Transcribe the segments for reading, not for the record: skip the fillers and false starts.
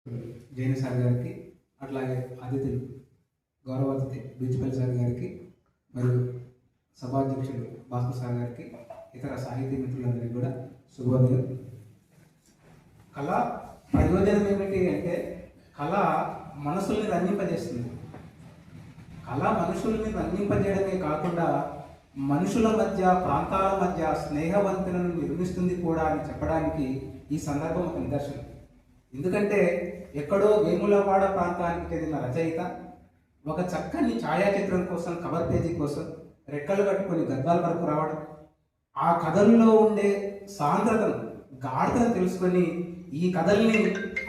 జైన sir గారికి, అట్లాగే అతిథులు గౌరవ అతిథి బీచ్పల్లి సార్ గారికి, మరియు సభాధ్యక్షుడు భాస్కర్ సార్ గారికి, ఇతర సాహితీ మిత్రులందరికీ కూడా శుభోదయం. కళ ప్రయోజనం ఏమిటి అంటే, కళ మనసుల్ని రంజింపజేస్తుంది. కళ మనుషుల్ని రంజింపజేయడమే కాకుండా మనుషుల మధ్య, ప్రాంతాల మధ్య స్నేహవంతులను నిర్మిస్తుంది కూడా అని చెప్పడానికి ఈ సందర్భం ఒక నిదర్శనం. ఎందుకంటే ఎక్కడో వేములవాడ ప్రాంతానికి చెందిన రచయిత ఒక చక్కని ఛాయాచిత్రం కోసం, కవర్ పేజీ కోసం రెక్కలు కట్టుకొని గద్వాల వరకు రావడం, ఆ కథల్లో ఉండే సాంద్రతను, గాఢతను తెలుసుకొని ఈ కథల్ని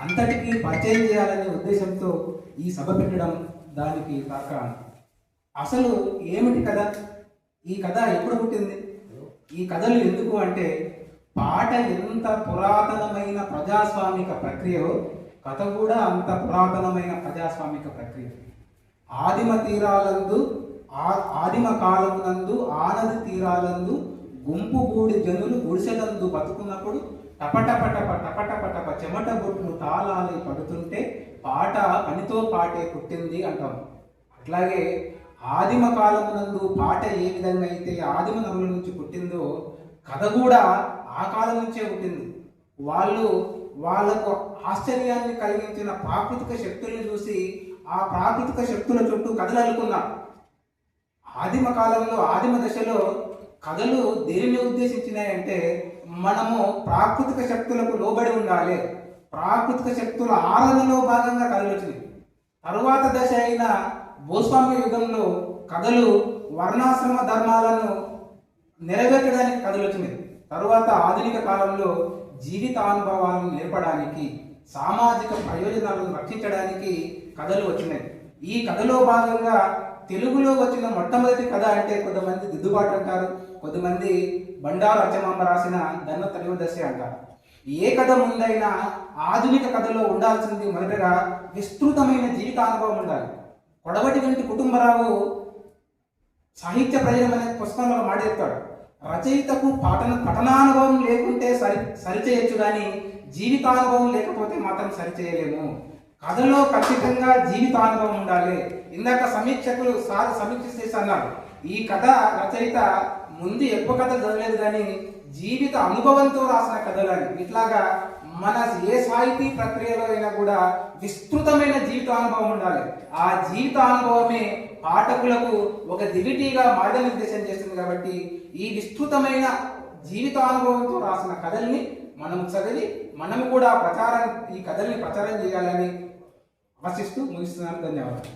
అంతటికీ పరిచయం చేయాలనే ఉద్దేశంతో ఈ సభ పెట్టడం దానికి తార్కాణం. అసలు ఏమిటి కథ? ఈ కథ ఎప్పుడు పుట్టింది? ఈ కథలు ఎందుకు అంటే, పాట ఎంత పురాతనమైన ప్రజాస్వామిక ప్రక్రియో కథ కూడా అంత పురాతనమైన ప్రజాస్వామిక ప్రక్రియ. ఆదిమ కాలమునందు ఆనది తీరాలందు గుంపు గూడి జనులు గుడిసెలందు బతుకున్నప్పుడు టపటపటప చెమట బొట్లు తాళాలి పడుతుంటే పాట పనితో పాటే పుట్టింది అంటాం. అట్లాగే ఆదిమ కాలమునందు పాట ఏ విధంగా అయితే ఆదిమ నరుల నుంచి పుట్టిందో, కథ కూడా ఆ కాలం నుంచే పుట్టింది. వాళ్ళకు ఆశ్చర్యాన్ని కలిగించిన ప్రాకృతిక శక్తుల్ని చూసి ఆ ప్రాకృతిక శక్తుల చుట్టూ కథలు అల్లుకున్నారు. ఆదిమ కాలంలో, ఆదిమ దశలో కథలు దేనిని ఉద్దేశించినాయంటే, మనము ప్రాకృతిక శక్తులకు లోబడి ఉండాలి, ప్రాకృతిక శక్తుల ఆరాధనలో భాగంగా కథలు వచ్చినాయి. తరువాత దశ అయిన భూస్వామ్య యుగంలో కథలు వర్ణాశ్రమ ధర్మాలను నెరవేర్చడానికి కథలు వచ్చినాయి. తరువాత ఆధునిక కాలంలో జీవితానుభవాలను నేర్పడానికి, సామాజిక ప్రయోజనాలను రక్షించడానికి కథలు వచ్చినాయి. ఈ కథలో భాగంగా తెలుగులో వచ్చిన మొట్టమొదటి కథ అంటే కొంతమంది దిద్దుబాటు అంటారు, కొంతమంది బండారు అచ్చమాంబ రాసిన ధన్వ త్రయోదశి అంటారు. ఏ కథ ముందైనా ఆధునిక కథలో ఉండాల్సింది మొదటగా విస్తృతమైన జీవితానుభవం ఉండాలి. కొడవటి వంటి కుటుంబరావు సాహిత్య ప్రయోజనం అనే పుస్తకంలో మాట చెప్తాడు, రచయితకు పఠనానుభవం లేకుంటే సరిచేయచ్చు, కానీ జీవితానుభవం లేకపోతే మాత్రం సరిచేయలేము. కథలో ఖచ్చితంగా జీవితానుభవం ఉండాలి. ఇందాక సమీక్షకులు సమీక్ష చేసి అన్నారు, ఈ కథ రచయిత ముందు ఎక్కువ కథ చదవలేదు కానీ జీవిత అనుభవంతో రాసిన కథలు అని. ఇట్లాగా మన ఏ సాహితీ ప్రక్రియలో అయినా కూడా విస్తృతమైన జీవితానుభవం ఉండాలి. ఆ జీవితానుభవమే పాఠకులకు ఒక దివిటీగా మార్గనిర్దేశం చేస్తుంది. కాబట్టి ఈ విస్తృతమైన జీవితానుభవంతో రాసిన కథల్ని మనం చదివి మనము కూడా ఈ కథల్ని ప్రచారం చేయాలని ఆశిస్తూ ముగిస్తున్నాను. ధన్యవాదాలు.